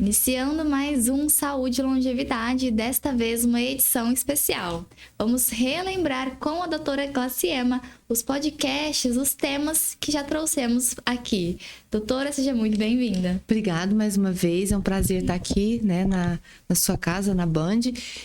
Iniciando mais um Saúde e Longevidade, desta vez uma edição especial. Vamos relembrar com a doutora Glaciema os podcasts, os temas que já trouxemos aqui. Doutora, seja muito bem-vinda. Obrigado mais uma vez, é um prazer estar aqui, né, na sua casa, na Band.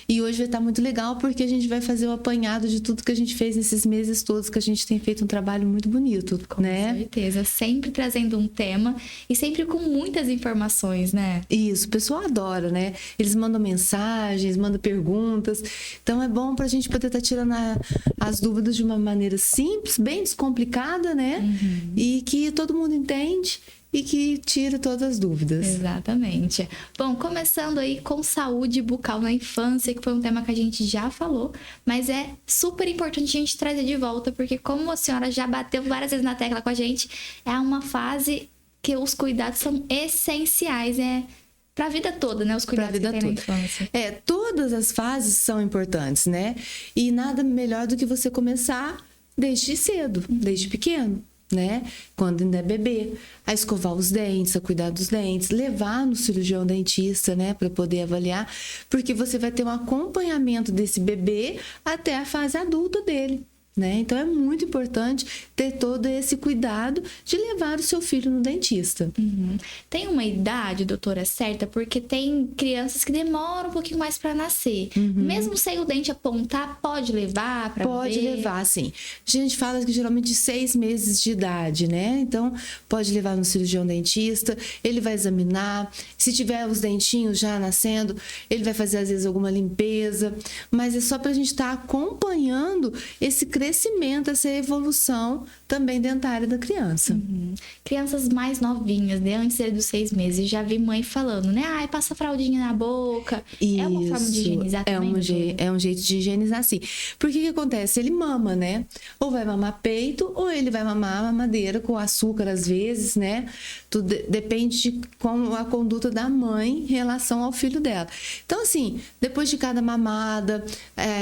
E hoje vai estar muito legal porque a gente vai fazer o apanhado de tudo que a gente fez nesses meses todos, que a gente tem feito um trabalho muito bonito, né? Com certeza, sempre trazendo um tema e sempre com muitas informações, né? Isso, o pessoal adora, né? Eles mandam mensagens, mandam perguntas. Então é bom pra gente poder estar tirando as dúvidas de uma maneira simples, bem descomplicada, né? E que todo mundo entende e que tira todas as dúvidas. Exatamente. Bom, começando aí com saúde bucal na infância, que foi um tema que a gente já falou, mas é super importante a gente trazer de volta, porque como a senhora já bateu várias vezes na tecla com a gente, é uma fase que os cuidados são essenciais, para a vida toda, né? Os cuidados que tem na infância. Todas as fases são importantes, né? E nada melhor do que você começar desde cedo, desde pequeno, né? Quando ainda é bebê, a escovar os dentes, a cuidar dos dentes, levar no cirurgião dentista, né? Para poder avaliar, porque você vai ter um acompanhamento desse bebê até a fase adulta dele. Né? Então é muito importante ter todo esse cuidado de levar o seu filho no dentista. Tem uma idade, doutora, certa? Porque tem crianças que demoram um pouquinho mais para nascer. Mesmo sem o dente apontar, pode levar para ver? Pode levar, sim. A gente fala que geralmente de 6 meses de idade, né? Então pode levar no cirurgião dentista, ele vai examinar. Se tiver os dentinhos já nascendo, ele vai fazer às vezes alguma limpeza. Mas é só para a gente estar acompanhando esse crescimento, essa evolução também dentária da criança. Crianças mais novinhas, né? Antes dos 6 meses, já vi mãe falando, né? Ai, passa fraldinha na boca. Isso, é uma forma de higienizar também? É um jeito de higienizar, sim. Porque o que acontece? Ele mama, né? Ou vai mamar peito, ou ele vai mamar mamadeira com açúcar, às vezes, né? Tudo depende de como a conduta da mãe em relação ao filho dela. Então, assim, depois de cada mamada,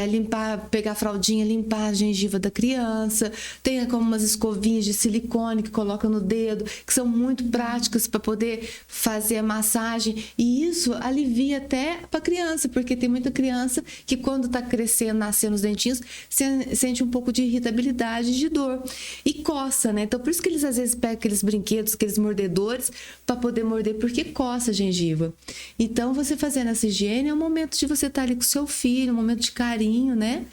limpar, pegar a fraldinha, limpar a gengiva da criança. Tem como umas escovinhas de silicone que coloca no dedo, que são muito práticas para poder fazer a massagem. E isso alivia até para a criança, porque tem muita criança que quando está crescendo, nascendo os dentinhos, sente um pouco de irritabilidade, de dor. E coça, né? Então, por isso que eles às vezes pegam aqueles brinquedos, aqueles mordedores, para poder morder, porque coça a gengiva. Então, você fazendo essa higiene é um momento de você estar ali com o seu filho, um momento de carinho, né?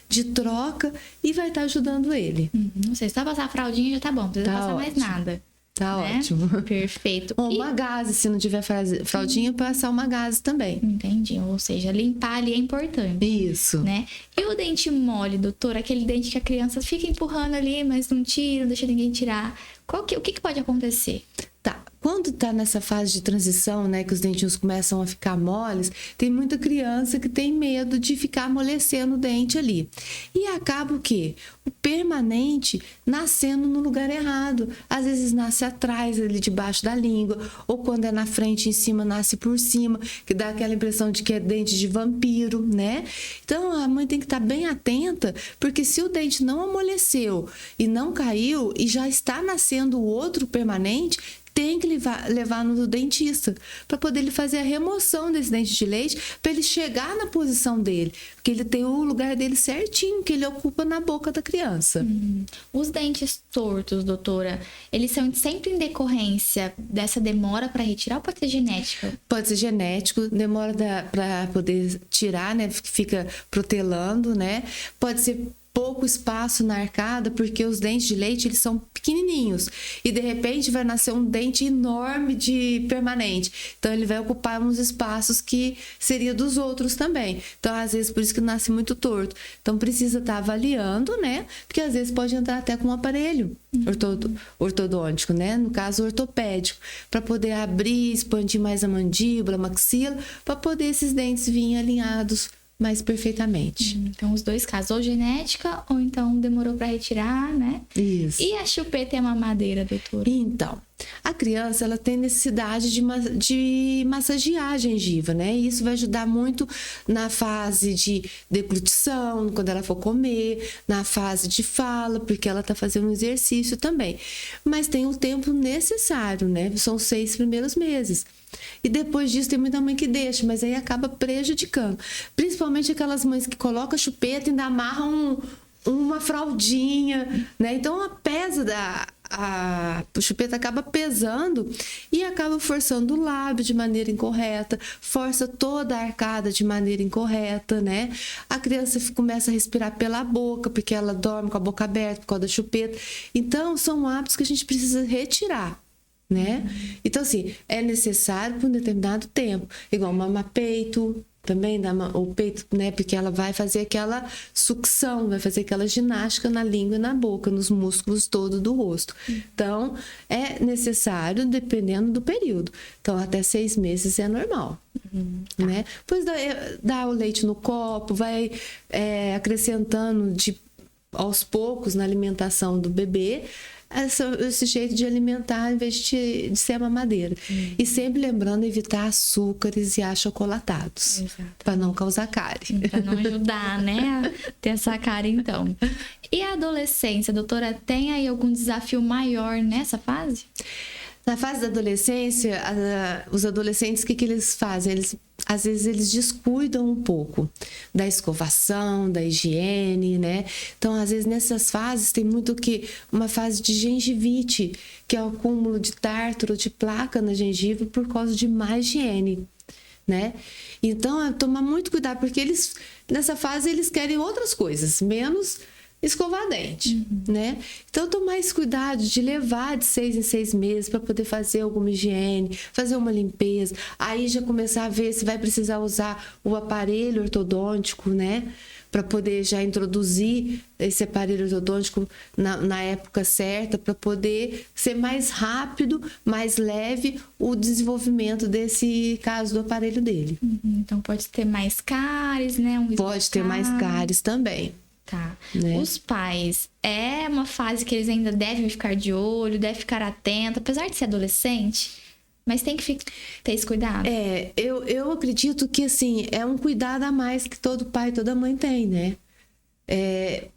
De troca, e vai estar ajudando ele. Não sei, só passar a fraldinha já tá bom, não precisa passar mais nada. Tá ótimo. Perfeito. Ou uma gaze, se não tiver fraldinha, passar uma gaze também. Entendi, ou seja, limpar ali é importante. Isso. Né? E o dente mole, doutor? Aquele dente que a criança fica empurrando ali, mas não tira, não deixa ninguém tirar. O que pode acontecer? Tá. Quando tá nessa fase de transição, né, que os dentinhos começam a ficar moles, tem muita criança que tem medo de ficar amolecendo o dente ali. E acaba o quê? O permanente nascendo no lugar errado. Às vezes nasce atrás, ali debaixo da língua, ou quando é na frente, em cima, nasce por cima, que dá aquela impressão de que é dente de vampiro, né? Então, a mãe tem que estar bem atenta, porque se o dente não amoleceu e não caiu, e já está nascendo o outro permanente, tem que levar no dentista para poder ele fazer a remoção desse dente de leite, para ele chegar na posição dele, porque ele tem o lugar dele certinho, que ele ocupa na boca da criança. Os dentes tortos, doutora, eles são sempre em decorrência dessa demora para retirar ou pode ser genética? Pode ser genético, demora para poder tirar, né? Fica protelando, né? Pode ser pouco espaço na arcada, porque os dentes de leite eles são pequenininhos e de repente vai nascer um dente enorme de permanente, então ele vai ocupar uns espaços que seria dos outros também, então às vezes por isso que nasce muito torto, então precisa estar avaliando, né, porque às vezes pode entrar até com um aparelho ortodôntico, né, no caso ortopédico, para poder abrir, expandir mais a mandíbula, a maxila, para poder esses dentes virem alinhados mais perfeitamente. Então, os dois casos, ou genética, ou então demorou para retirar, né? Isso. E a chupeta e a mamadeira, doutora? Então, A criança, ela tem necessidade de massagear a gengiva, né? E isso vai ajudar muito na fase de deglutição, quando ela for comer, na fase de fala, porque ela tá fazendo um exercício também. Mas tem o tempo necessário, né? São os 6 primeiros meses. E depois disso tem muita mãe que deixa, mas aí acaba prejudicando. Principalmente aquelas mães que colocam a chupeta e ainda amarram uma fraldinha, né? Então a chupeta acaba pesando e acaba forçando o lábio de maneira incorreta, força toda a arcada de maneira incorreta, né? A criança começa a respirar pela boca, porque ela dorme com a boca aberta por causa da chupeta. Então, são hábitos que a gente precisa retirar, né? Então, assim, é necessário por um determinado tempo. Igual mamar peito, também dá o peito, né? Porque ela vai fazer aquela sucção, vai fazer aquela ginástica na língua e na boca, nos músculos todos do rosto. Então, é necessário, dependendo do período. Então, até 6 meses é normal, né? Depois dá o leite no copo, vai acrescentando aos poucos na alimentação do bebê, esse jeito de alimentar em vez de ser a mamadeira. E sempre lembrando evitar açúcares e achocolatados, para não causar cárie. Para não ajudar, né, a ter essa cárie, então. E a adolescência, doutora, tem aí algum desafio maior nessa fase? Na fase da adolescência, os adolescentes, o que eles fazem? Às vezes eles descuidam um pouco da escovação, da higiene, né? Então, às vezes, nessas fases, tem muito uma fase de gengivite, que é o acúmulo de tártaro, de placa na gengiva por causa de má higiene, né? Então, é tomar muito cuidado, porque nessa fase, eles querem outras coisas, menos escovar dente, né? Então, tomar esse cuidado de levar de 6 em 6 meses para poder fazer alguma higiene, fazer uma limpeza. Aí já começar a ver se vai precisar usar o aparelho ortodôntico, né? Para poder já introduzir esse aparelho ortodôntico na época certa, para poder ser mais rápido, mais leve o desenvolvimento desse caso do aparelho dele. Então, pode ter mais cáries, né? Pode ter mais cáries também. Tá. Né? Os pais, é uma fase que eles ainda devem ficar de olho, devem ficar atento, apesar de ser adolescente, mas tem que ter esse cuidado. Eu acredito que, assim, é um cuidado a mais que todo pai e toda mãe tem, né?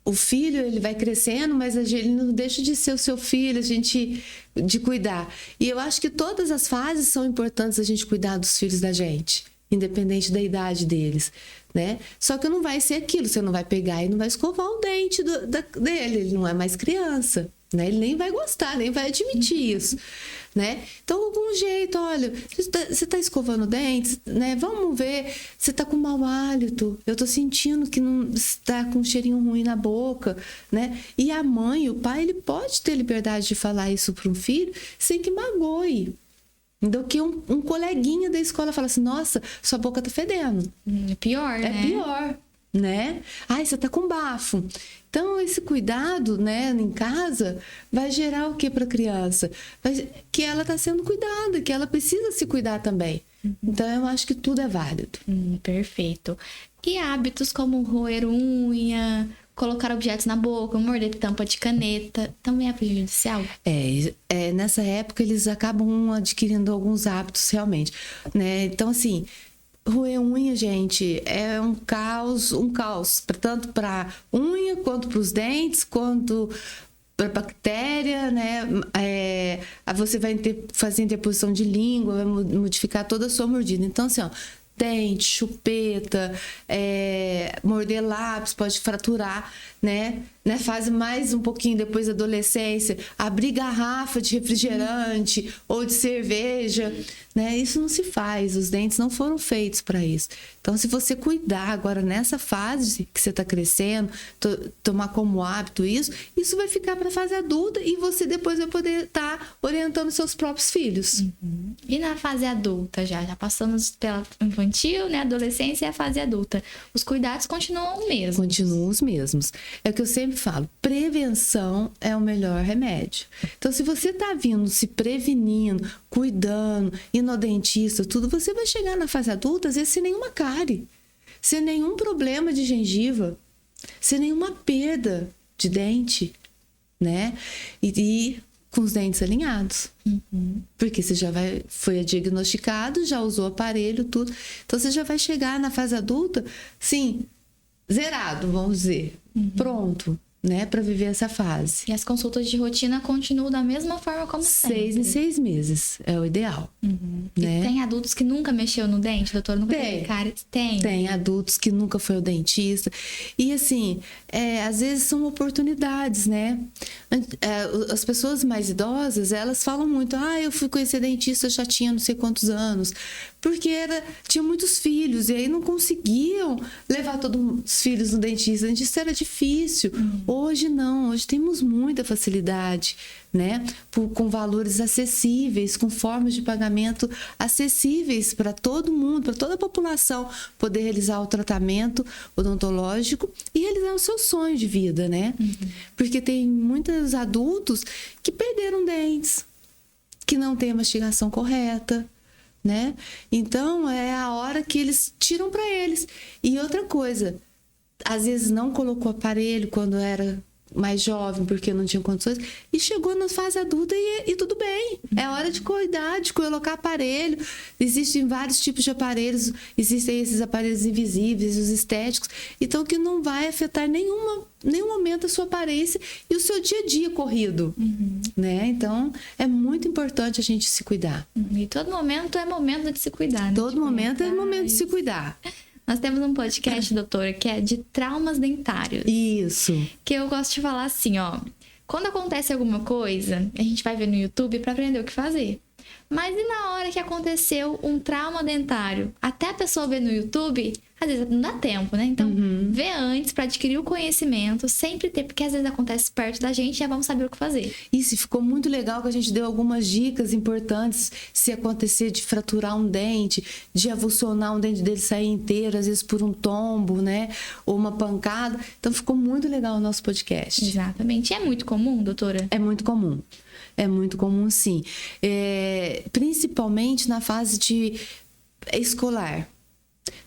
O filho, ele vai crescendo, mas ele não deixa de ser o seu filho, de cuidar. E eu acho que todas as fases são importantes a gente cuidar dos filhos da gente, independente da idade deles, né? Só que não vai ser aquilo, você não vai pegar e não vai escovar o dente dele, ele não é mais criança, né? Ele nem vai gostar, nem vai admitir isso, né? Então, algum jeito, olha, você tá escovando o dente, né? Vamos ver, você tá com mau hálito, eu tô sentindo que não está com um cheirinho ruim na boca, né? E a mãe, o pai, ele pode ter liberdade de falar isso para um filho sem que magoe. Do que um coleguinha da escola fala assim, nossa, sua boca tá fedendo. É pior, né? É pior, né? Ai, você tá com bafo. Então, esse cuidado, né, em casa, vai gerar o que para a criança? Que ela tá sendo cuidada, que ela precisa se cuidar também. Então, eu acho que tudo é válido. Perfeito. E hábitos como roer unha, colocar objetos na boca, morder tampa de caneta, também é prejudicial? Nessa época eles acabam adquirindo alguns hábitos realmente, né? Então, assim, roer unha, gente, é um caos, tanto para unha, quanto para os dentes, quanto para bactéria, né? Você vai fazer interposição de língua, vai modificar toda a sua mordida. Então, assim, ó, dente, chupeta, morder lápis, pode fraturar, né? Na fase mais um pouquinho depois da adolescência, abrir garrafa de refrigerante ou de cerveja, né? Isso não se faz, os dentes não foram feitos para isso. Então, se você cuidar agora nessa fase que você está crescendo, tomar como hábito isso vai ficar para a fase adulta e você depois vai poder estar orientando seus próprios filhos. E na fase adulta já passamos pela infantil, né? Adolescência e a fase adulta. Os cuidados continuam os mesmos. Continuam os mesmos. É o que eu sempre falo, prevenção é o melhor remédio. Então, se você está vindo se prevenindo, cuidando, indo ao dentista, tudo, você vai chegar na fase adulta, às vezes, sem nenhuma cárie, sem nenhum problema de gengiva, sem nenhuma perda de dente, né? E com os dentes alinhados. Porque você já foi diagnosticado, já usou o aparelho, tudo. Então, você já vai chegar na fase adulta, sim, zerado, vamos dizer. Pronto, né? Para viver essa fase. E as consultas de rotina continuam da mesma forma como sempre. 6 em 6 meses é o ideal. Né? E tem adultos que nunca mexeu no dente, doutor? Nunca teve cara? Tem adultos que nunca foi ao dentista. E assim, às vezes são oportunidades, né? As pessoas mais idosas, elas falam muito, eu fui conhecer dentista, já tinha não sei quantos anos. Porque tinha muitos filhos e aí não conseguiam levar todos os filhos no dentista. O dentista era difícil. Hoje não, hoje temos muita facilidade, né? Com valores acessíveis, com formas de pagamento acessíveis para todo mundo, para toda a população poder realizar o tratamento odontológico e realizar o seu sonho de vida, né? Porque tem muitos adultos que perderam dentes, que não têm a mastigação correta, né? Então, é a hora que eles tiram para eles. E outra coisa, às vezes não colocou aparelho quando era mais jovem, porque não tinha condições, e chegou na fase adulta e tudo bem. É hora de cuidar, de colocar aparelho. Existem vários tipos de aparelhos, existem esses aparelhos invisíveis, os estéticos, então que não vai afetar nenhum momento a sua aparência e o seu dia a dia corrido, né? Então, é muito importante a gente se cuidar. E todo momento é momento de se cuidar, né? Todo momento é momento de se cuidar. Nós temos um podcast, doutora, que é de traumas dentários. Isso. Que eu gosto de falar assim, ó. Quando acontece alguma coisa, a gente vai ver no YouTube para aprender o que fazer. Mas e na hora que aconteceu um trauma dentário? Até a pessoa ver no YouTube, às vezes não dá tempo, né? Então, vê antes para adquirir o conhecimento, sempre ter, porque às vezes acontece perto da gente e já vamos saber o que fazer. Isso, ficou muito legal que a gente deu algumas dicas importantes se acontecer de fraturar um dente, de avulsionar um dente dele sair inteiro, às vezes por um tombo, né? Ou uma pancada. Então, ficou muito legal o nosso podcast. Exatamente. E é muito comum, doutora? É muito comum. É muito comum, sim. Principalmente na fase de escolar.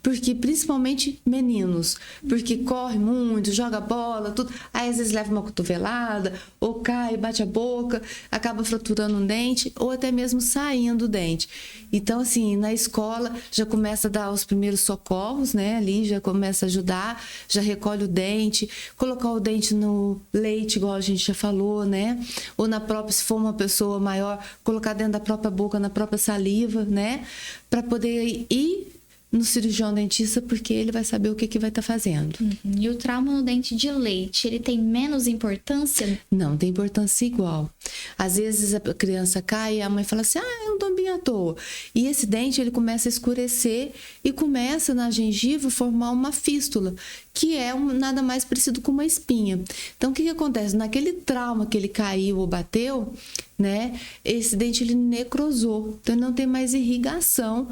Porque, principalmente meninos, porque corre muito, joga bola, tudo. Aí, às vezes, leva uma cotovelada, ou cai, bate a boca, acaba fraturando um dente, ou até mesmo saindo o dente. Então, assim, na escola, já começa a dar os primeiros socorros, né? Ali já começa a ajudar, já recolhe o dente, colocar o dente no leite, igual a gente já falou, né? Ou na própria, se for uma pessoa maior, colocar dentro da própria boca, na própria saliva, né? Para poder ir no cirurgião dentista, porque ele vai saber o que vai estar fazendo. E o trauma no dente de leite, ele tem menos importância? Não, tem importância igual. Às vezes a criança cai e a mãe fala assim, é um tombinho à toa. E esse dente, ele começa a escurecer e começa na gengiva formar uma fístula, que é nada mais parecido com uma espinha. Então, o que acontece? Naquele trauma que ele caiu ou bateu, né, esse dente, ele necrosou. Então, ele não tem mais irrigação,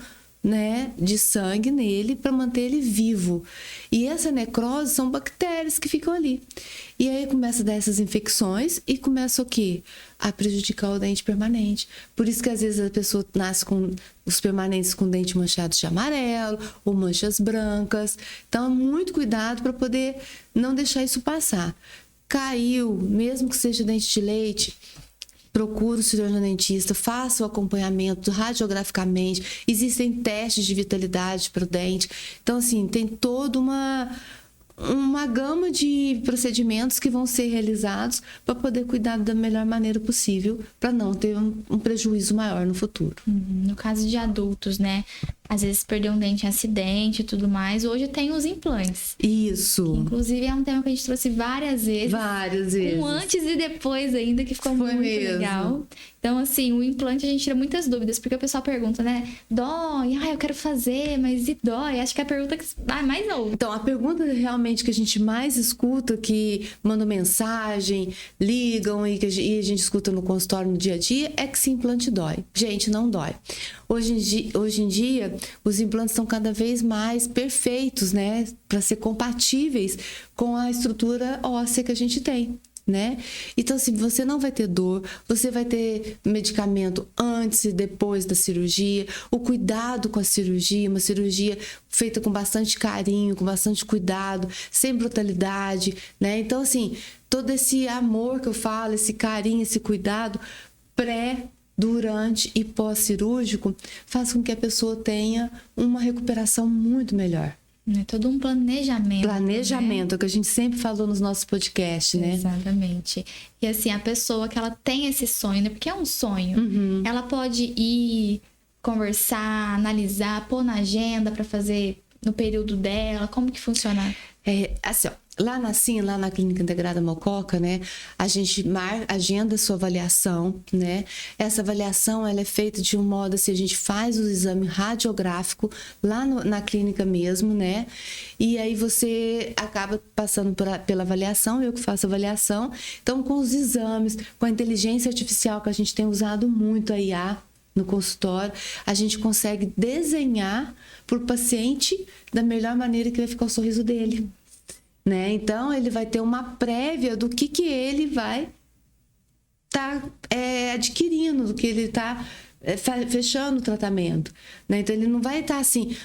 né, de sangue nele para manter ele vivo. E essa necrose são bactérias que ficam ali. E aí começa a dar essas infecções e começa o quê? A prejudicar o dente permanente. Por isso que às vezes a pessoa nasce com os permanentes com dente manchados de amarelo ou manchas brancas. Então, muito cuidado para poder não deixar isso passar. Caiu, mesmo que seja dente de leite, procure o cirurgião dentista, faça o acompanhamento radiograficamente. Existem testes de vitalidade para o dente. Então, assim, tem toda uma gama de procedimentos que vão ser realizados para poder cuidar da melhor maneira possível, para não ter um prejuízo maior no futuro. No caso de adultos, né? Às vezes perder um dente em acidente e tudo mais. Hoje tem os implantes. Isso. Inclusive, é um tema que a gente trouxe várias vezes. Várias vezes. Um antes e depois ainda, que ficou muito legal. Então, assim, o implante a gente tira muitas dúvidas, porque o pessoal pergunta, né? Dói, eu quero fazer, mas e dói? Acho que é a pergunta que mais ouve. Então, a pergunta realmente que a gente mais escuta, que mandam mensagem, ligam e a gente escuta no consultório no dia a dia, é que se implante dói. Gente, não dói. Hoje em dia, os implantes estão cada vez mais perfeitos, né? Para ser compatíveis com a estrutura óssea que a gente tem. né? Então, assim, você não vai ter dor, você vai ter medicamento antes e depois da cirurgia, o cuidado com a cirurgia, uma cirurgia feita com bastante carinho, com bastante cuidado, sem brutalidade, né? Então, assim, todo esse amor que eu falo, esse carinho, esse cuidado pré, durante e pós-cirúrgico faz com que a pessoa tenha uma recuperação muito melhor. É todo um planejamento. Planejamento, né? é o que a gente sempre falou nos nossos podcasts, né? Exatamente. E assim, a pessoa que ela tem esse sonho, né? Porque é um sonho. Ela pode ir conversar, analisar, pôr na agenda para fazer no período dela. Como que funciona? Assim, ó, lá na Clínica Integrada Mococa, né, a gente agenda a sua avaliação, né? Essa avaliação, ela é feita de um modo assim, a gente faz o exame radiográfico lá na clínica mesmo, né? E aí você acaba passando pela avaliação, eu que faço a avaliação. Então, com os exames, com a inteligência artificial que a gente tem usado muito, a IA, no consultório, a gente consegue desenhar para o paciente da melhor maneira que vai ficar o sorriso dele, né? Então, ele vai ter uma prévia do que ele vai estar adquirindo, do que ele está fechando o tratamento, né? Então, ele não vai estar assim,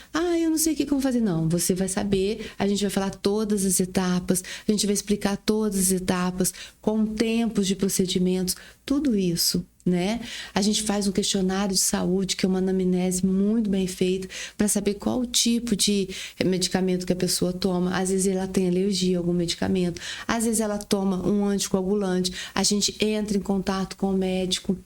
eu não sei o que eu vou fazer. Não, você vai saber, a gente vai falar todas as etapas, a gente vai explicar todas as etapas, com tempos de procedimentos, tudo isso, né? A gente faz um questionário de saúde, que é uma anamnese muito bem feita, para saber qual o tipo de medicamento que a pessoa toma. Às vezes ela tem alergia a algum medicamento, às vezes ela toma um anticoagulante, a gente entra em contato com o médico,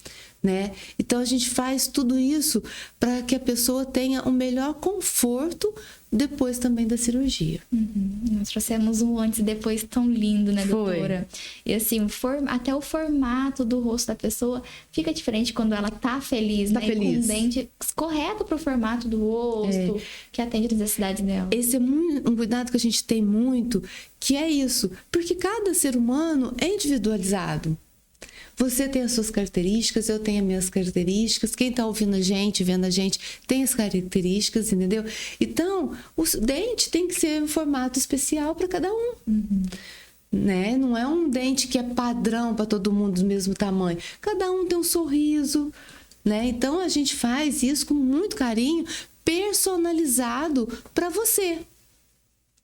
né? Então a gente faz tudo isso para que a pessoa tenha o melhor conforto depois também da cirurgia. Nós trouxemos um antes e depois tão lindo, né, doutora? Foi. E assim, até o formato do rosto da pessoa fica diferente quando ela tá feliz, Tá né? feliz. E com o dente correto pro formato do rosto, que atende as necessidades dela. Esse é um cuidado que a gente tem muito, que é isso, porque cada ser humano é individualizado. Você tem as suas características, eu tenho as minhas características, quem está ouvindo a gente, vendo a gente, tem as características, entendeu? Então, o dente tem que ser um formato especial para cada um. Né? Não é um dente que é padrão para todo mundo do mesmo tamanho. Cada um tem um sorriso, né? Então, a gente faz isso com muito carinho, personalizado para você.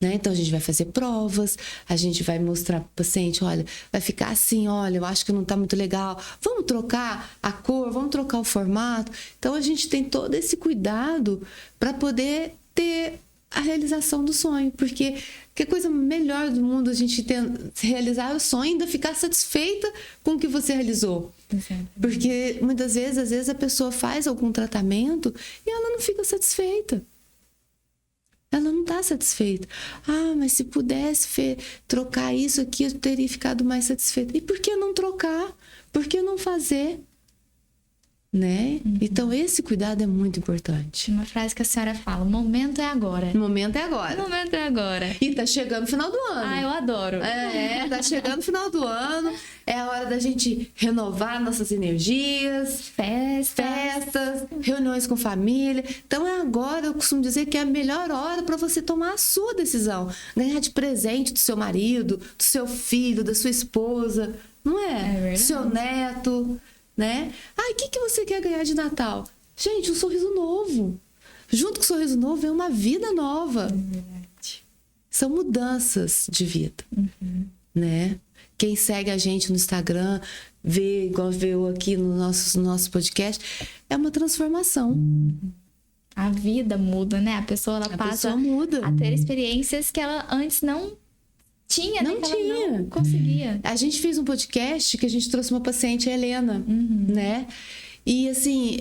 Né? Então, a gente vai fazer provas, a gente vai mostrar para o paciente, olha, vai ficar assim, olha, eu acho que não está muito legal, vamos trocar a cor, vamos trocar o formato. Então, a gente tem todo esse cuidado para poder ter a realização do sonho, porque que coisa melhor do mundo a gente realizar o sonho e ainda ficar satisfeita com o que você realizou. Exatamente. Porque muitas vezes, às vezes a pessoa faz algum tratamento e ela não fica satisfeita. Ela não está satisfeita. Mas se pudesse trocar isso aqui, eu teria ficado mais satisfeita. E por que não trocar? Por que não fazer? Né? Então, esse cuidado é muito importante. Uma frase que a senhora fala, o momento é agora. O momento é agora. O momento é agora. E tá chegando o final do ano. Eu adoro. Tá chegando o final do ano. É a hora da gente renovar nossas energias, festas, reuniões com família. Então é agora, eu costumo dizer que é a melhor hora para você tomar a sua decisão. Ganhar de presente do seu marido, do seu filho, da sua esposa, não é? É verdade. Do seu neto, né? O que você quer ganhar de Natal? Gente, um sorriso novo. Junto com o sorriso novo é uma vida nova. É verdade. São mudanças de vida, né? Quem segue a gente no Instagram, vê, igual vê eu aqui no nosso podcast, é uma transformação. A vida muda, né? A pessoa passa muda. a ter experiências que ela antes não tinha, Não né? Que tinha. ela não conseguia. A gente fez um podcast que a gente trouxe uma paciente, a Helena, né? E assim,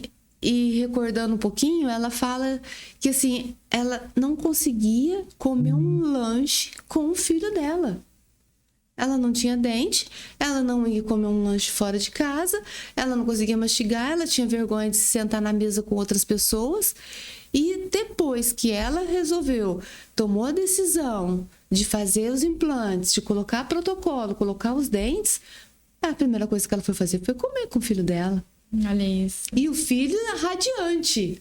recordando um pouquinho, ela fala que assim, ela não conseguia comer um lanche com o filho dela. Ela não tinha dente, ela não ia comer um lanche fora de casa, ela não conseguia mastigar, ela tinha vergonha de se sentar na mesa com outras pessoas. E depois que ela tomou a decisão de fazer os implantes, de colocar protocolo, colocar os dentes, a primeira coisa que ela foi fazer foi comer com o filho dela. Olha isso. E o filho radiante,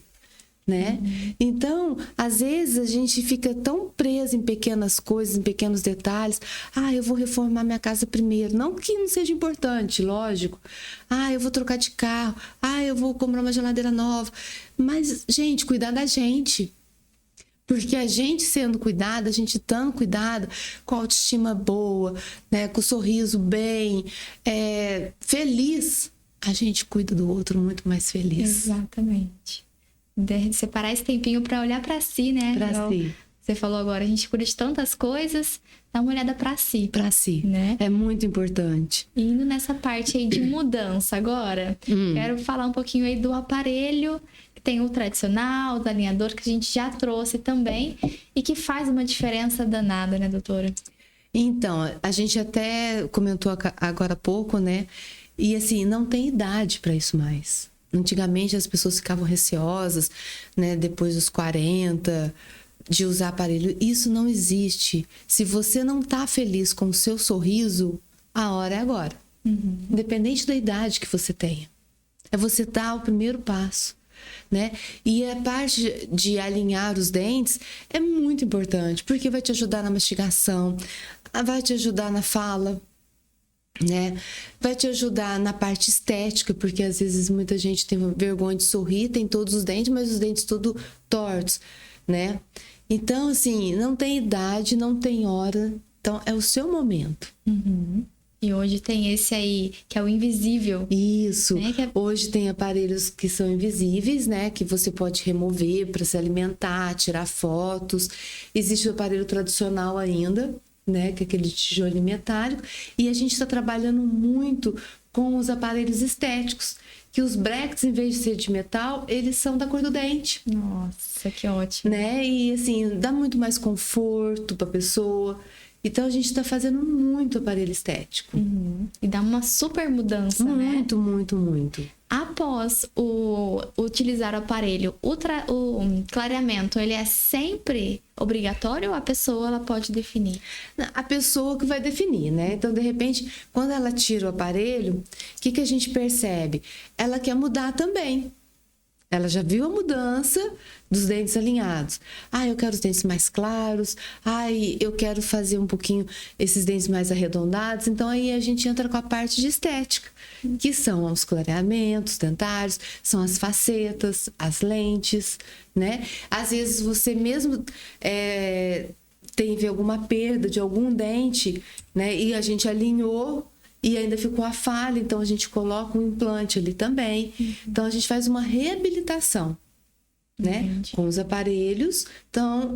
né? Então, às vezes a gente fica tão preso em pequenas coisas, em pequenos detalhes. Eu vou reformar minha casa primeiro. Não que não seja importante, lógico. Eu vou trocar de carro. Eu vou comprar uma geladeira nova. Mas, gente, cuidar da gente. Porque a gente sendo cuidada, a gente estando cuidada, com a autoestima boa, né? Com o sorriso bem, feliz, a gente cuida do outro muito mais feliz. Exatamente. Separar esse tempinho pra olhar pra si, né? Pra si. Você falou agora, a gente cuida de tantas coisas, dá uma olhada pra si. Pra si, né? É muito importante. Indo nessa parte aí de mudança agora, quero falar um pouquinho aí do aparelho, que tem o tradicional, o alinhador, que a gente já trouxe também, e que faz uma diferença danada, né, doutora? Então, a gente até comentou agora há pouco, né? E assim, não tem idade para isso mais. Antigamente as pessoas ficavam receosas, né? Depois dos 40, de usar aparelho. Isso não existe. Se você não tá feliz com o seu sorriso, a hora é agora. Independente da idade que você tenha. É você dar o primeiro passo, né? E a parte de alinhar os dentes é muito importante, porque vai te ajudar na mastigação, vai te ajudar na fala, né? Vai te ajudar na parte estética, porque às vezes muita gente tem vergonha de sorrir, tem todos os dentes, mas os dentes tudo tortos, né? Então, assim, não tem idade, não tem hora, então é o seu momento. E hoje tem esse aí, que é o invisível. Isso. Né? Hoje tem aparelhos que são invisíveis, né? Que você pode remover para se alimentar, tirar fotos. Existe o aparelho tradicional ainda, né? Que é aquele tijolo metálico. E a gente está trabalhando muito com os aparelhos estéticos. Que os brackets, em vez de ser de metal, eles são da cor do dente. Nossa, que ótimo. Né? E assim, dá muito mais conforto para a pessoa. Então, a gente está fazendo muito aparelho estético. E dá uma super mudança, né? Muito, muito, muito. Após utilizar o aparelho, o clareamento, ele é sempre obrigatório ou a pessoa ela pode definir? A pessoa que vai definir, né? Então, de repente, quando ela tira o aparelho, o que a gente percebe? Ela quer mudar também. Ela já viu a mudança dos dentes alinhados. Eu quero os dentes mais claros. Eu quero fazer um pouquinho esses dentes mais arredondados. Então, aí a gente entra com a parte de estética, que são os clareamentos dentários, são as facetas, as lentes, né? Às vezes, você mesmo teve alguma perda de algum dente, né? E a gente alinhou e ainda ficou a falha, então a gente coloca um implante ali também. Então, a gente faz uma reabilitação, né? Com os aparelhos,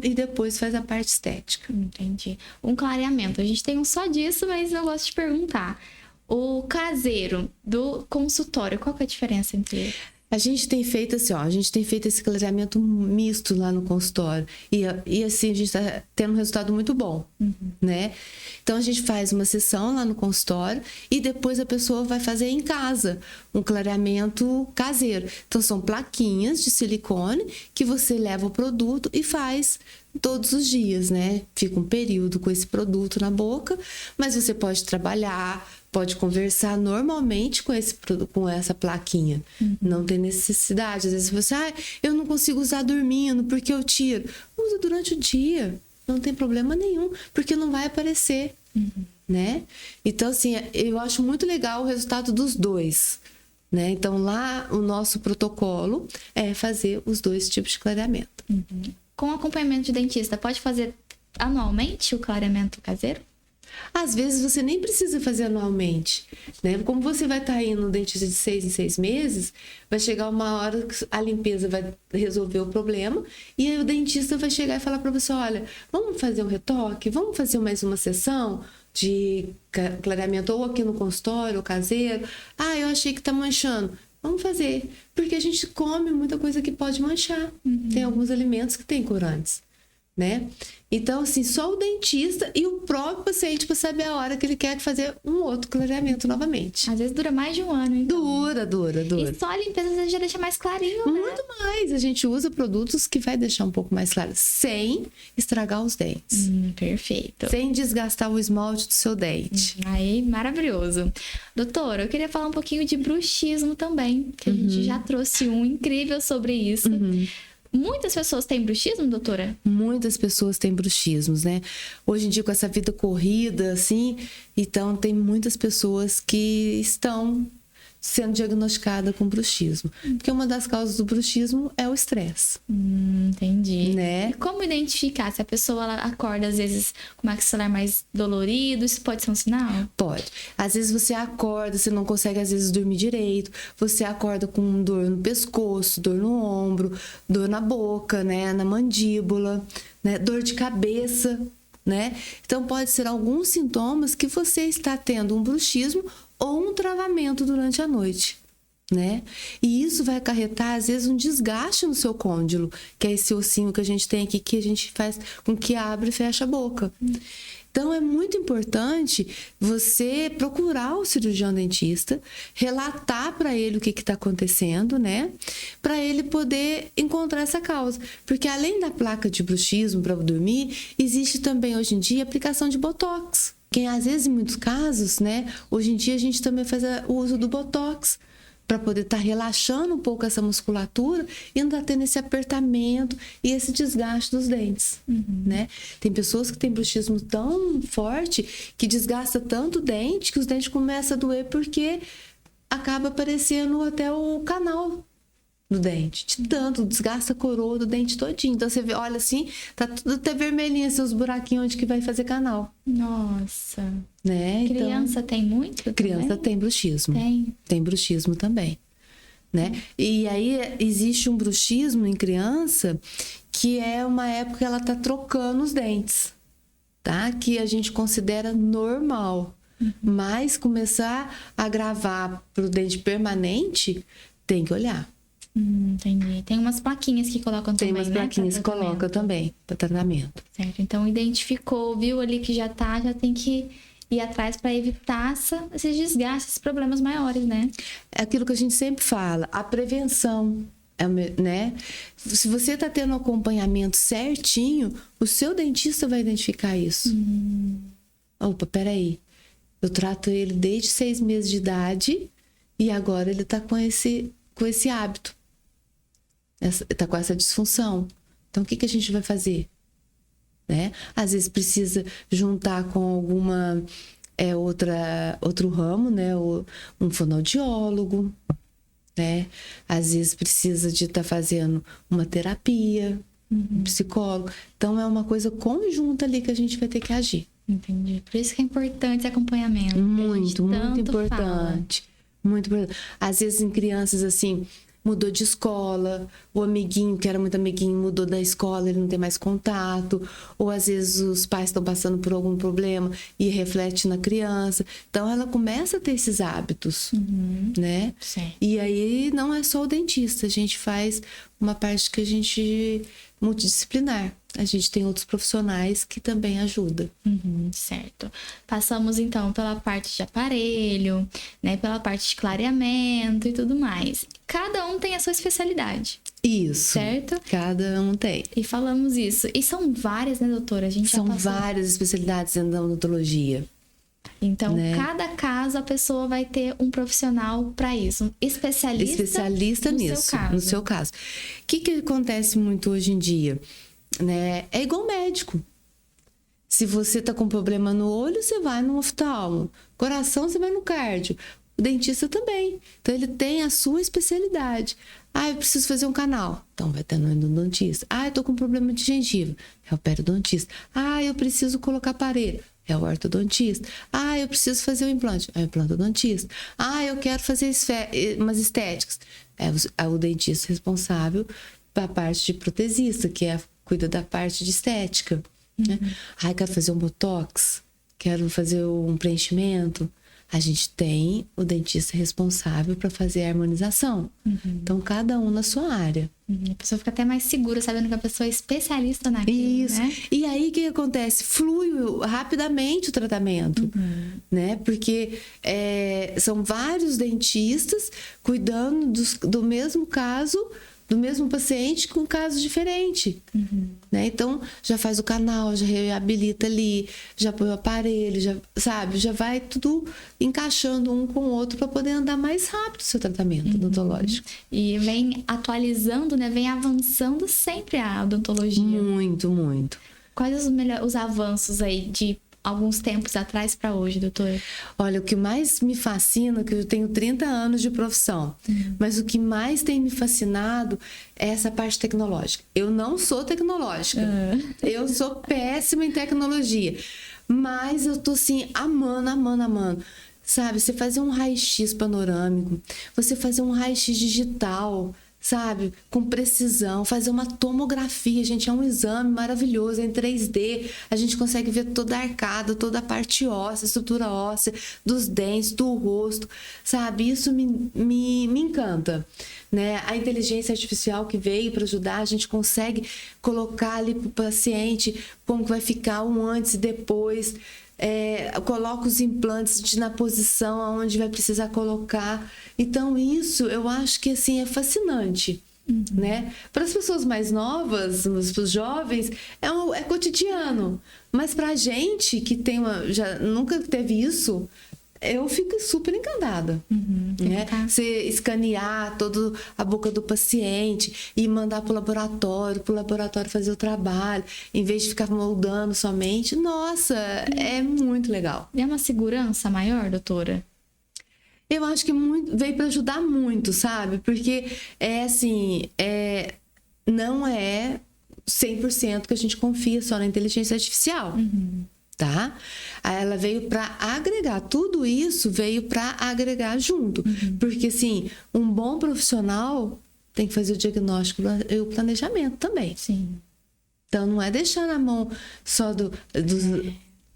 e depois faz a parte estética. Entendi. Um clareamento. A gente tem um só disso, mas eu gosto de perguntar. O caseiro do consultório, qual que é a diferença entre eles? A gente tem feito assim, a gente tem feito esse clareamento misto lá no consultório. E assim, a gente está tendo um resultado muito bom, né? Então, a gente faz uma sessão lá no consultório e depois a pessoa vai fazer em casa um clareamento caseiro. Então, são plaquinhas de silicone que você leva o produto e faz todos os dias, né? Fica um período com esse produto na boca, mas você pode trabalhar, pode conversar normalmente com essa plaquinha. Não tem necessidade. Às vezes você, eu não consigo usar dormindo porque eu tiro. Usa durante o dia, não tem problema nenhum, porque não vai aparecer, né? Então, assim, eu acho muito legal o resultado dos dois, né? Então, lá o nosso protocolo é fazer os dois tipos de clareamento. Com acompanhamento de dentista, pode fazer anualmente o clareamento caseiro? Às vezes você nem precisa fazer anualmente, né? Como você vai estar indo no dentista de 6 em 6 meses, vai chegar uma hora que a limpeza vai resolver o problema e aí o dentista vai chegar e falar para você, olha, vamos fazer um retoque, vamos fazer mais uma sessão de clareamento ou aqui no consultório ou caseiro. Eu achei que tá manchando. Vamos fazer, porque a gente come muita coisa que pode manchar. Tem alguns alimentos que têm corantes, né? Então, assim, só o dentista e o próprio paciente para saber a hora que ele quer fazer um outro clareamento novamente. Às vezes dura mais de um ano, então. Dura. E só a limpeza já deixa mais clarinho, né? Muito mais. A gente usa produtos que vai deixar um pouco mais claro, sem estragar os dentes. Perfeito. Sem desgastar o esmalte do seu dente. Aí, maravilhoso. Doutora, eu queria falar um pouquinho de bruxismo também, que a gente já trouxe um incrível sobre isso. Muitas pessoas têm bruxismo, doutora? Muitas pessoas têm bruxismos, né? Hoje em dia, com essa vida corrida, assim, então tem muitas pessoas que estão sendo diagnosticadas com bruxismo. Porque uma das causas do bruxismo é o estresse. Entendi. Né? E como identificar se a pessoa ela acorda, às vezes, com o maxilar mais dolorido? Isso pode ser um sinal? Pode. Às vezes você acorda, você não consegue, às vezes, dormir direito. Você acorda com dor no pescoço, dor no ombro, dor na boca, né? Na mandíbula, né? Dor de cabeça, né? Então, pode ser alguns sintomas que você está tendo um bruxismo ou um travamento durante a noite, né? E isso vai acarretar, às vezes, um desgaste no seu côndilo, que é esse ossinho que a gente tem aqui, que a gente faz com que abre e fecha a boca. Então, é muito importante você procurar o cirurgião dentista, relatar para ele o que está acontecendo, né? Para ele poder encontrar essa causa. Porque além da placa de bruxismo para dormir, existe também hoje em dia a aplicação de botox. Que às vezes, em muitos casos, né? Hoje em dia a gente também faz o uso do botox para poder estar relaxando um pouco essa musculatura e não estar tendo esse apertamento e esse desgaste dos dentes, né? Tem pessoas que têm bruxismo tão forte que desgasta tanto o dente que os dentes começam a doer porque acaba aparecendo até o canal do dente, de tanto desgasta a coroa do dente todinho. Então você vê, olha assim, tá tudo até vermelhinho, assim, os buraquinhos onde que vai fazer canal. Nossa. Né? Criança tem muito? Criança também? tem bruxismo. Tem bruxismo também, né? E aí existe um bruxismo em criança que é uma época que ela tá trocando os dentes, tá? Que a gente considera normal. Mas começar a agravar pro dente permanente, tem que olhar. Entendi. Tem umas plaquinhas que colocam Tem também, umas plaquinhas que colocam também para tratamento. Certo. Então, identificou, viu ali que já tem que ir atrás para evitar esses desgastes, esses problemas maiores, né? É aquilo que a gente sempre fala, a prevenção, né? Se você está tendo um acompanhamento certinho, o seu dentista vai identificar isso. Opa, peraí. Eu trato ele desde 6 meses de idade e agora ele está com esse hábito. Está com essa disfunção. Então, o que a gente vai fazer? Né? Às vezes precisa juntar com alguma outro ramo, né? Um fonoaudiólogo, né? Às vezes precisa de estar fazendo uma terapia, um psicólogo. Então, é uma coisa conjunta ali que a gente vai ter que agir. Entendi. Por isso que é importante esse acompanhamento. Muito importante. Muito importante. Às vezes, em crianças, assim, mudou de escola, o amiguinho, que era muito amiguinho, mudou da escola, ele não tem mais contato, ou às vezes os pais estão passando por algum problema e reflete na criança. Então, ela começa a ter esses hábitos, né? Certo. E aí, não é só o dentista, a gente faz uma parte que a gente multidisciplinar. A gente tem outros profissionais que também ajudam. Certo. Passamos, então, pela parte de aparelho, né? Pela parte de clareamento e tudo mais. Cada um tem a sua especialidade. Isso. Certo? Cada um tem. E falamos isso. E são várias, né, doutora? A gente São já passou. várias especialidades dentro da odontologia. Então, né? cada caso a pessoa vai ter um profissional para isso, um especialista nisso, no seu caso. O que acontece muito hoje em dia? Né? É igual médico. Se você tá com problema no olho, você vai no oftalmo. Coração, você vai no cardio. O dentista também. Então, ele tem a sua especialidade. Ah, eu preciso fazer um canal. Então, vai ter no endodontista. Ah, eu tô com problema de gengiva. É o periodontista. Ah, eu preciso colocar aparelho. É o ortodontista. Ah, eu preciso fazer um implante. É o implantodontista. Ah, eu quero fazer umas estéticas. É o dentista responsável para a parte de protesista, que cuida da parte de estética. Né? Ah, quero fazer um botox. Quero fazer um preenchimento. A gente tem o dentista responsável para fazer a harmonização. Então, cada um na sua área. A pessoa fica até mais segura, sabendo que a pessoa é especialista naquilo, Isso. Né? E aí, o que acontece? Flui rapidamente o tratamento, né? Porque são vários dentistas cuidando do mesmo caso do mesmo paciente com caso diferente. Né? Então, já faz o canal, já reabilita ali, já põe o aparelho, já, sabe? Já vai tudo encaixando um com o outro para poder andar mais rápido o seu tratamento odontológico. E vem atualizando, né? Vem avançando sempre a odontologia. Muito, muito. Quais os avanços aí de alguns tempos atrás para hoje, doutora? Olha, o que mais me fascina, que eu tenho 30 anos de profissão, mas o que mais tem me fascinado é essa parte tecnológica. Eu não sou tecnológica, eu sou péssima em tecnologia, mas eu tô assim, amando. Sabe, você fazer um raio-x panorâmico, você fazer um raio-x digital, sabe, com precisão, fazer uma tomografia, gente, é um exame maravilhoso, é em 3D, a gente consegue ver toda a arcada, toda a parte óssea, estrutura óssea, dos dentes, do rosto, sabe, isso me encanta, né, a inteligência artificial que veio para ajudar, a gente consegue colocar ali para o paciente como que vai ficar um antes e depois, coloca os implantes na posição onde vai precisar colocar. Então, isso eu acho que assim, é fascinante. Né? Para as pessoas mais novas, para os jovens, é cotidiano. Mas para a gente que já nunca teve isso, eu fico super encantada. Né? Você escanear toda a boca do paciente e mandar para o laboratório fazer o trabalho, em vez de ficar moldando somente. Nossa, é muito legal. É uma segurança maior, doutora? Eu acho que veio para ajudar muito, sabe? Porque não é 100% que a gente confia só na inteligência artificial. Tá? Ela veio para agregar, tudo isso veio para agregar junto, porque assim, um bom profissional tem que fazer o diagnóstico e o planejamento também. Sim. Então não é deixar na mão só dos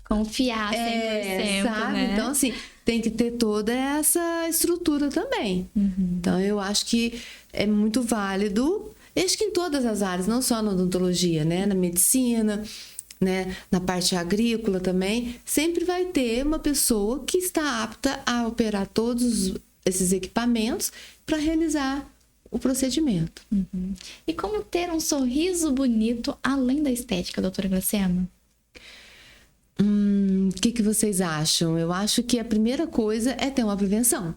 confiar 100%, sabe? né? Então assim, tem que ter toda essa estrutura também. Então eu acho que é muito válido, acho que em todas as áreas, não só na odontologia, né? Na medicina, né? Na parte agrícola também, sempre vai ter uma pessoa que está apta a operar todos esses equipamentos para realizar o procedimento. E como ter um sorriso bonito além da estética, doutora Graciela? O que vocês acham? Eu acho que a primeira coisa é ter uma prevenção.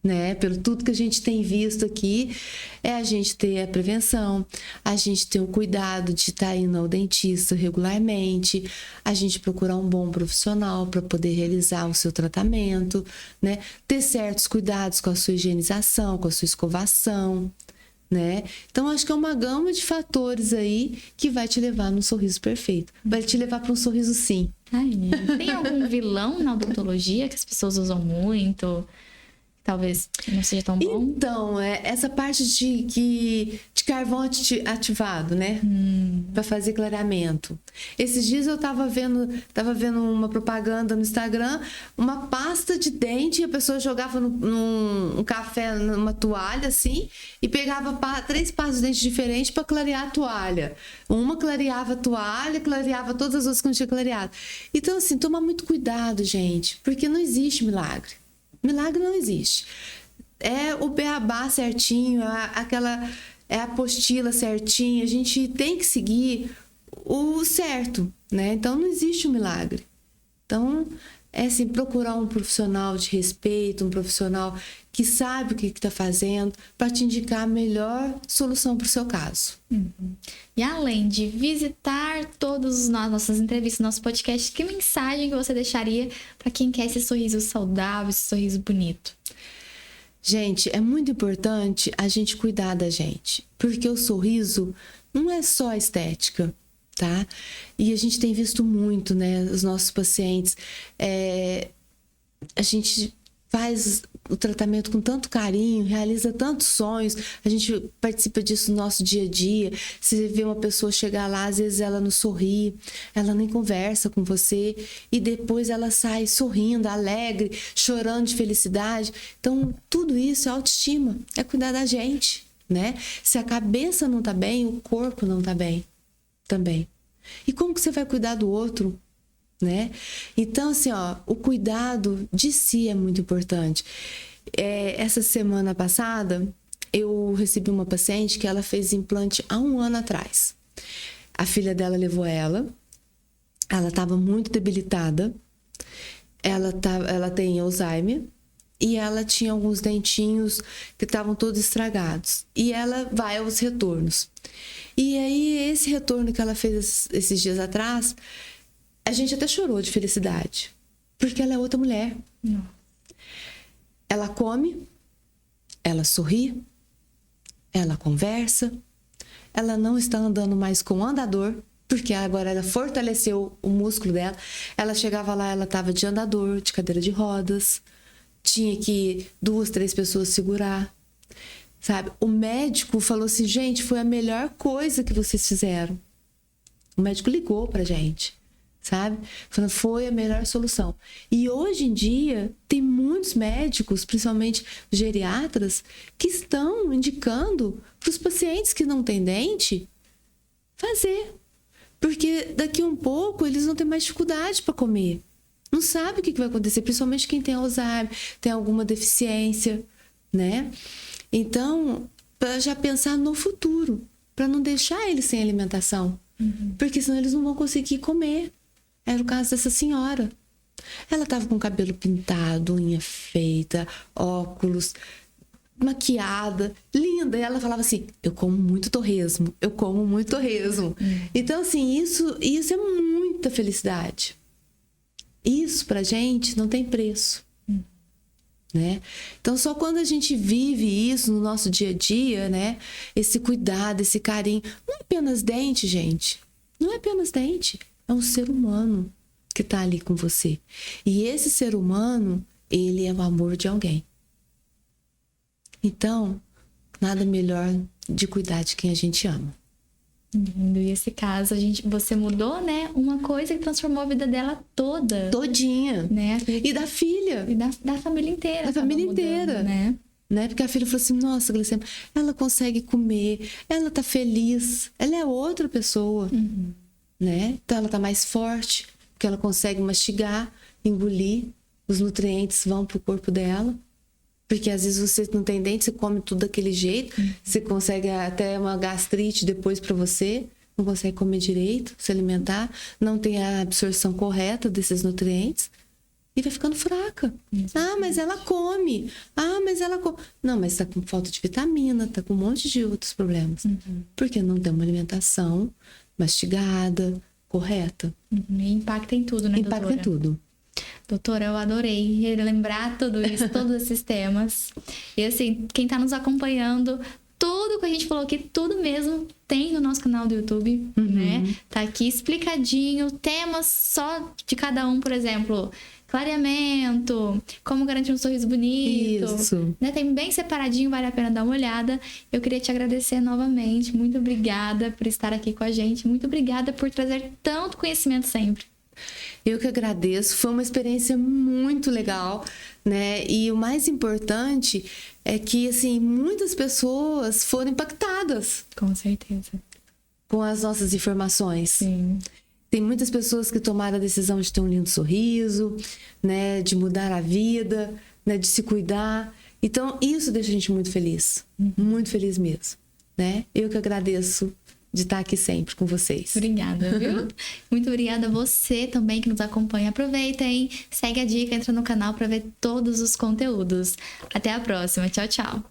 Né? Pelo tudo que a gente tem visto aqui, é a gente ter a prevenção, a gente ter o cuidado de estar indo ao dentista regularmente, a gente procurar um bom profissional para poder realizar o seu tratamento, né? Ter certos cuidados com a sua higienização, com a sua escovação, né? Então, acho que é uma gama de fatores aí que vai te levar num sorriso perfeito. Vai te levar para um sorriso sim. Tem algum vilão na odontologia que as pessoas usam muito? Talvez não seja tão bom. Então, essa parte de carvão ativado, né? Para fazer clareamento. Esses dias eu tava vendo uma propaganda no Instagram, uma pasta de dente, e a pessoa jogava num café, numa toalha assim, e pegava 3 pastas de dente diferentes para clarear a toalha. Uma clareava a toalha, clareava todas as outras que não tinha clareado. Então, assim, toma muito cuidado, gente, porque não existe milagre. Milagre não existe. É o beabá certinho, é a apostila certinha. A gente tem que seguir o certo, né? Então não existe um milagre. Então é assim, procurar um profissional de respeito, um profissional que sabe o que está fazendo para te indicar a melhor solução para o seu caso. E além de visitar todas as nossas entrevistas, nosso podcast, que mensagem que você deixaria para quem quer esse sorriso saudável, esse sorriso bonito? Gente, é muito importante a gente cuidar da gente, porque o sorriso não é só a estética, tá? E a gente tem visto muito, né, os nossos pacientes, a gente faz o tratamento com tanto carinho, realiza tantos sonhos, a gente participa disso no nosso dia a dia. Você vê uma pessoa chegar lá, às vezes ela não sorri, ela nem conversa com você, e depois ela sai sorrindo, alegre, chorando de felicidade. Então, tudo isso é autoestima, é cuidar da gente, né? Se a cabeça não tá bem, o corpo não tá bem também. E como que você vai cuidar do outro? Né? Então, assim, o cuidado de si é muito importante. Essa semana passada, eu recebi uma paciente que ela fez implante há 1 ano atrás. A filha dela levou ela estava muito debilitada, ela tem Alzheimer e ela tinha alguns dentinhos que estavam todos estragados. E ela vai aos retornos. E aí, esse retorno que ela fez esses dias atrás, a gente até chorou de felicidade, porque ela é outra mulher. Não. Ela come, ela sorri, ela conversa, ela não está andando mais com o andador, porque agora ela fortaleceu o músculo dela. Ela chegava lá, ela estava de andador, de cadeira de rodas, tinha que 2, 3 pessoas segurar, sabe? O médico falou assim, gente, foi a melhor coisa que vocês fizeram. O médico ligou pra gente, sabe? Falando, foi a melhor solução. E hoje em dia, tem muitos médicos, principalmente geriatras, que estão indicando para os pacientes que não têm dente fazer. Porque daqui a um pouco eles vão ter mais dificuldade para comer. Não sabe o que vai acontecer, principalmente quem tem Alzheimer, tem alguma deficiência, né? Então, para já pensar no futuro, para não deixar eles sem alimentação. Porque senão eles não vão conseguir comer. Era o caso dessa senhora. Ela estava com o cabelo pintado, unha feita, óculos, maquiada, linda. E ela falava assim, eu como muito torresmo, eu como muito torresmo. Então, assim, isso é muita felicidade. Isso pra gente não tem preço. Né? Então, só quando a gente vive isso no nosso dia a dia, né? Esse cuidado, esse carinho. Não é apenas dente, gente. Não é apenas dente. É um ser humano que tá ali com você. E esse ser humano, ele é o amor de alguém. Então, nada melhor de cuidar de quem a gente ama. E esse caso, você mudou, né? Uma coisa que transformou a vida dela toda. Todinha. Né? E da filha. E da família inteira. Da família mudando, inteira. Né? Porque a filha falou assim, nossa, Glicema, ela consegue comer, ela tá feliz, ela é outra pessoa. Né? Então ela tá mais forte, porque ela consegue mastigar, engolir, os nutrientes vão pro corpo dela. Porque às vezes você não tem dente, você come tudo daquele jeito, você consegue até uma gastrite depois para você, não consegue comer direito, se alimentar, não tem a absorção correta desses nutrientes e vai ficando fraca. Ah, mas ela come. Ah, mas ela come. Não, mas tá com falta de vitamina, tá com um monte de outros problemas. Porque não tem uma alimentação mastigada, correta. E impacta em tudo, né, Impacta doutora? em tudo. Doutora, eu adorei relembrar tudo isso, todos esses temas. E assim, quem tá nos acompanhando, tudo que a gente falou aqui, tudo mesmo, tem no nosso canal do YouTube, né? Tá aqui explicadinho, temas só de cada um, por exemplo, clareamento, como garantir um sorriso bonito. Isso. Né? Tem bem separadinho, vale a pena dar uma olhada. Eu queria te agradecer novamente, muito obrigada por estar aqui com a gente, muito obrigada por trazer tanto conhecimento sempre. Eu que agradeço, foi uma experiência muito legal, né? E o mais importante é que, assim, muitas pessoas foram impactadas Com certeza. com as nossas informações. Sim. Tem muitas pessoas que tomaram a decisão de ter um lindo sorriso, né? De mudar a vida, né? De se cuidar. Então, isso deixa a gente muito feliz mesmo, né? Eu que agradeço de estar aqui sempre com vocês. Obrigada, viu? Muito obrigada a você também que nos acompanha. Aproveita, hein? Segue a dica, entra no canal para ver todos os conteúdos. Até a próxima. Tchau, tchau.